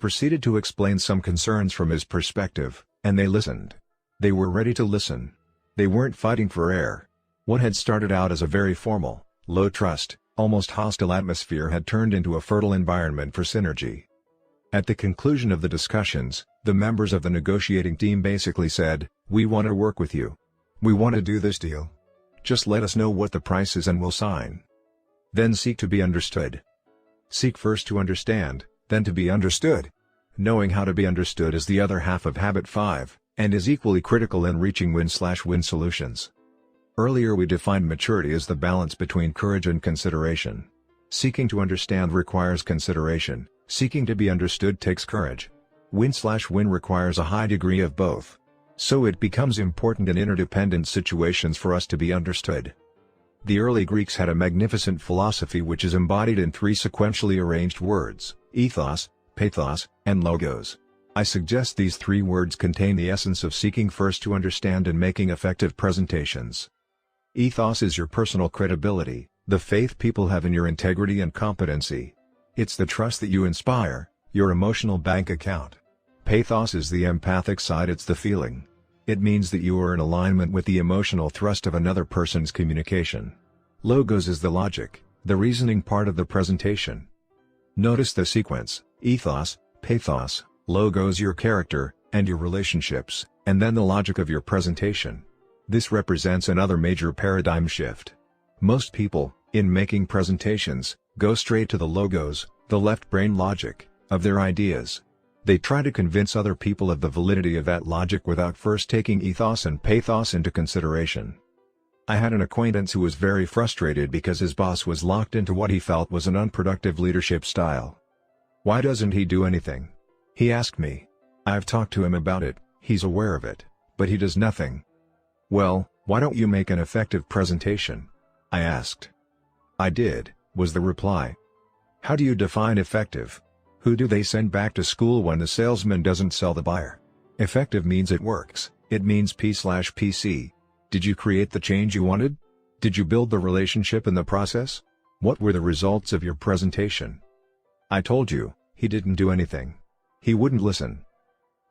proceeded to explain some concerns from his perspective, and they listened. They were ready to listen. They weren't fighting for air. What had started out as a very formal, low-trust, almost hostile atmosphere had turned into a fertile environment for synergy. At the conclusion of the discussions, the members of the negotiating team basically said, "We want to work with you. We want to do this deal. Just let us know what the price is and we'll sign." Then seek to be understood. Seek first to understand, then to be understood. Knowing how to be understood is the other half of Habit 5, and is equally critical in reaching win/win solutions. Earlier we defined maturity as the balance between courage and consideration. Seeking to understand requires consideration, seeking to be understood takes courage. Win/win requires a high degree of both. So it becomes important in interdependent situations for us to be understood. The early Greeks had a magnificent philosophy which is embodied in three sequentially arranged words: ethos, pathos, and logos. I suggest these three words contain the essence of seeking first to understand and making effective presentations. Ethos is your personal credibility, the faith people have in your integrity and competency. It's the trust that you inspire, your emotional bank account. Pathos is the empathic side, it's the feeling. It means that you are in alignment with the emotional thrust of another person's communication. Logos is the logic, the reasoning part of the presentation. Notice the sequence: ethos, pathos, logos, your character, and your relationships, and then the logic of your presentation. This represents another major paradigm shift. Most people, in making presentations, go straight to the logos, the left brain logic, of their ideas. They try to convince other people of the validity of that logic without first taking ethos and pathos into consideration. I had an acquaintance who was very frustrated because his boss was locked into what he felt was an unproductive leadership style. "Why doesn't he do anything?" he asked me. "I've talked to him about it, he's aware of it, but he does nothing." "Well, why don't you make an effective presentation?" I asked. "I did," was the reply. "How do you define effective? Who do they send back to school when the salesman doesn't sell the buyer? Effective means it works, it means P/PC. Did you create the change you wanted? Did you build the relationship in the process? What were the results of your presentation?" "I told you, he didn't do anything. He wouldn't listen."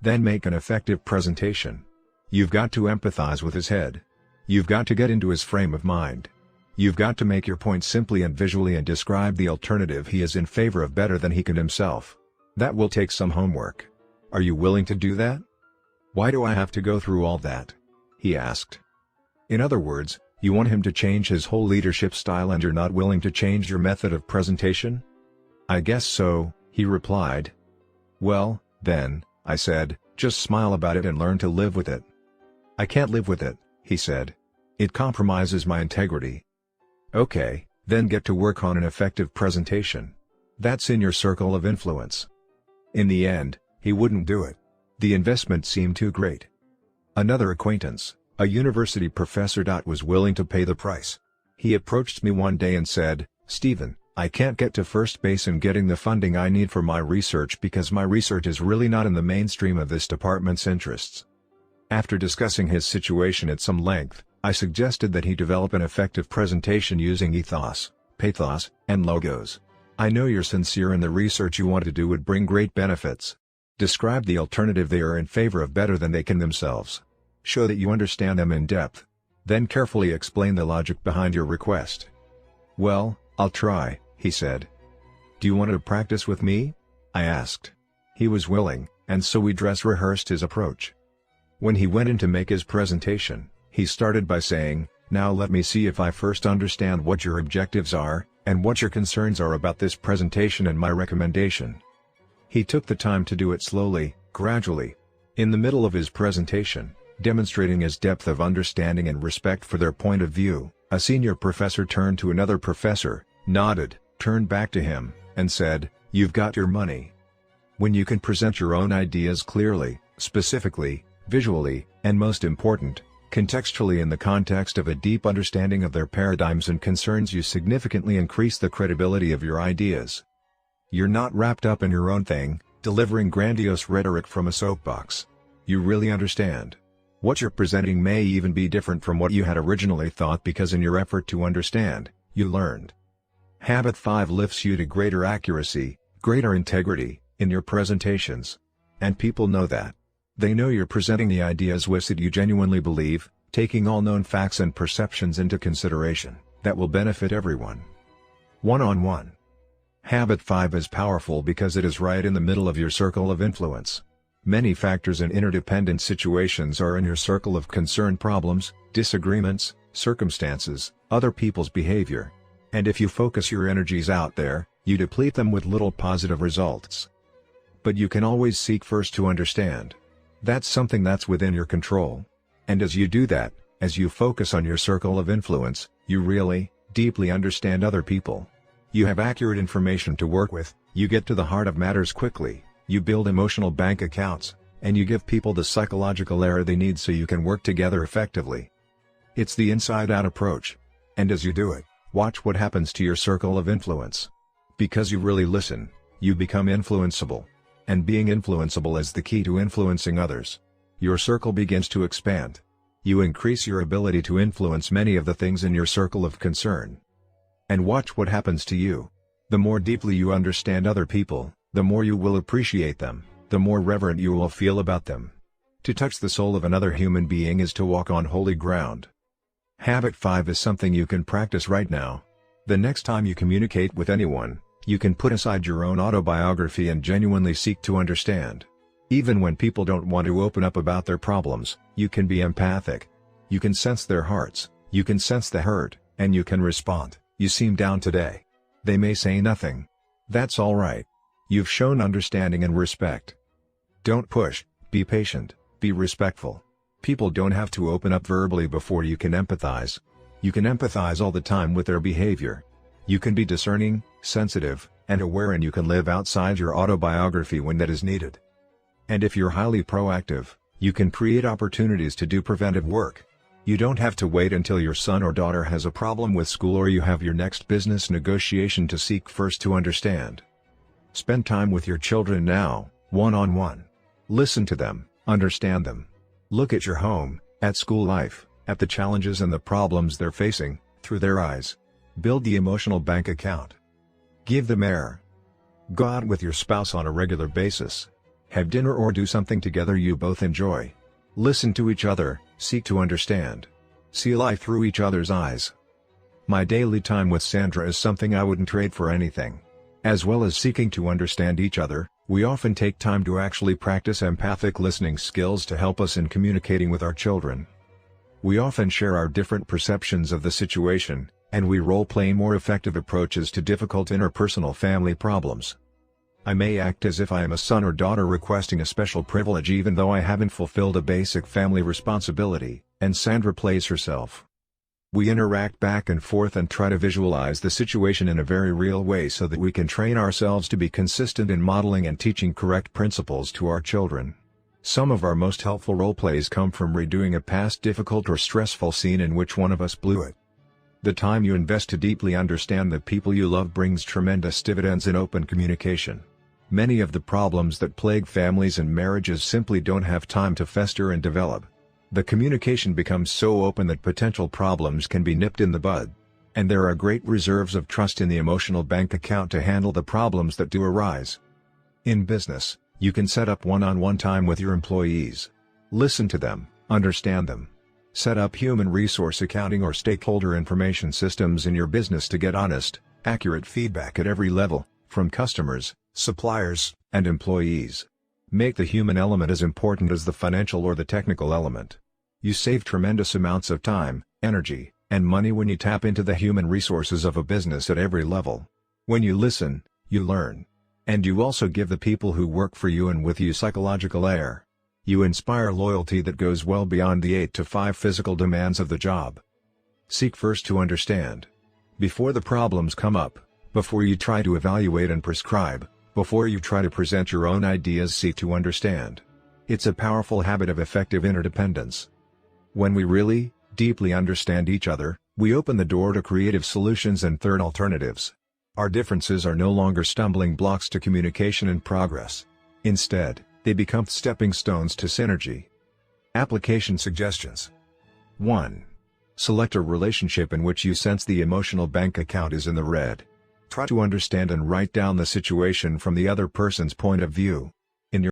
Then make an effective presentation. You've got to empathize with his head. You've got to get into his frame of mind. You've got to make your point simply and visually and describe the alternative he is in favor of better than he can himself. That will take some homework. Are you willing to do that? "Why do I have to go through all that?" he asked. In other words, you want him to change his whole leadership style and you're not willing to change your method of presentation? "I guess so," he replied. "Well, then," I said, "just smile about it and learn to live with it." "I can't live with it," he said. "It compromises my integrity." "Okay, then get to work on an effective presentation. That's in your circle of influence." In the end, he wouldn't do it. The investment seemed too great. Another acquaintance, a university professor, was willing to pay the price. He approached me one day and said, "Stephen, I can't get to first base in getting the funding I need for my research because my research is really not in the mainstream of this department's interests." After discussing his situation at some length, I suggested that he develop an effective presentation using ethos, pathos, and logos. "I know you're sincere and the research you want to do would bring great benefits. Describe the alternative they are in favor of better than they can themselves. Show that you understand them in depth. Then carefully explain the logic behind your request." "Well, I'll try," he said. "Do you want to practice with me?" I asked. He was willing, and so we dress rehearsed his approach. When he went in to make his presentation, he started by saying, "Now let me see if I first understand what your objectives are, and what your concerns are about this presentation and my recommendation." He took the time to do it slowly, gradually. In the middle of his presentation, demonstrating his depth of understanding and respect for their point of view, a senior professor turned to another professor, nodded, turned back to him, and said, "You've got your money." When you can present your own ideas clearly, specifically, visually, and most important, contextually in the context of a deep understanding of their paradigms and concerns, you significantly increase the credibility of your ideas. You're not wrapped up in your own thing, delivering grandiose rhetoric from a soapbox. You really understand. What you're presenting may even be different from what you had originally thought because in your effort to understand, you learned. Habit 5 lifts you to greater accuracy, greater integrity, in your presentations. And people know that. They know you're presenting the ideas that you genuinely believe, taking all known facts and perceptions into consideration, that will benefit everyone. One-on-one. Habit 5 is powerful because it is right in the middle of your circle of influence. Many factors in interdependent situations are in your circle of concern: problems, disagreements, circumstances, other people's behavior. And if you focus your energies out there, you deplete them with little positive results. But you can always seek first to understand. That's something that's within your control. And as you do that, as you focus on your circle of influence, you really, deeply understand other people. You have accurate information to work with, you get to the heart of matters quickly, you build emotional bank accounts, and you give people the psychological air they need so you can work together effectively. It's the inside-out approach. And as you do it, watch what happens to your circle of influence. Because you really listen, you become influenceable. And being influenceable is the key to influencing others. Your circle begins to expand. You increase your ability to influence many of the things in your circle of concern. And watch what happens to you. The more deeply you understand other people, the more you will appreciate them, the more reverent you will feel about them. To touch the soul of another human being is to walk on holy ground. Habit 5 is something you can practice right now. The next time you communicate with anyone, you can put aside your own autobiography and genuinely seek to understand. Even when people don't want to open up about their problems, you can be empathic. You can sense their hearts, you can sense the hurt, and you can respond. "You seem down today." They may say nothing. That's all right. You've shown understanding and respect. Don't push, be patient, be respectful. People don't have to open up verbally before you can empathize. You can empathize all the time with their behavior. You can be discerning, sensitive, and aware, and you can live outside your autobiography when that is needed. And if you're highly proactive, you can create opportunities to do preventive work. You don't have to wait until your son or daughter has a problem with school or you have your next business negotiation to seek first to understand. Spend time with your children now, one-on-one. Listen to them, understand them. Look at your home, at school life, at the challenges and the problems they're facing, through their eyes. Build the emotional bank account. Give them air. Go out with your spouse on a regular basis. Have dinner or do something together you both enjoy. Listen to each other, seek to understand. See life through each other's eyes. My daily time with Sandra is something I wouldn't trade for anything. As well as seeking to understand each other, we often take time to actually practice empathic listening skills to help us in communicating with our children. We often share our different perceptions of the situation, and we role-play more effective approaches to difficult interpersonal family problems. I may act as if I am a son or daughter requesting a special privilege even though I haven't fulfilled a basic family responsibility, and Sandra plays herself. We interact back and forth and try to visualize the situation in a very real way so that we can train ourselves to be consistent in modeling and teaching correct principles to our children. Some of our most helpful role plays come from redoing a past difficult or stressful scene in which one of us blew it. The time you invest to deeply understand the people you love brings tremendous dividends in open communication. Many of the problems that plague families and marriages simply don't have time to fester and develop. The communication becomes so open that potential problems can be nipped in the bud. And there are great reserves of trust in the emotional bank account to handle the problems that do arise. In business, you can set up one-on-one time with your employees. Listen to them, understand them. Set up human resource accounting or stakeholder information systems in your business to get honest, accurate feedback at every level, from customers, suppliers, and employees. Make the human element as important as the financial or the technical element. You save tremendous amounts of time, energy, and money when you tap into the human resources of a business at every level. When you listen, you learn. And you also give the people who work for you and with you psychological air. You inspire loyalty that goes well beyond the 8 to 5 physical demands of the job. Seek first to understand. Before the problems come up, before you try to evaluate and prescribe, before you try to present your own ideas, seek to understand. It's a powerful habit of effective interdependence. When we really, deeply understand each other, we open the door to creative solutions and third alternatives. Our differences are no longer stumbling blocks to communication and progress. Instead, they become stepping stones to synergy. Application suggestions. 1. Select a relationship in which you sense the emotional bank account is in the red. Try to understand and write down the situation from the other person's point of view.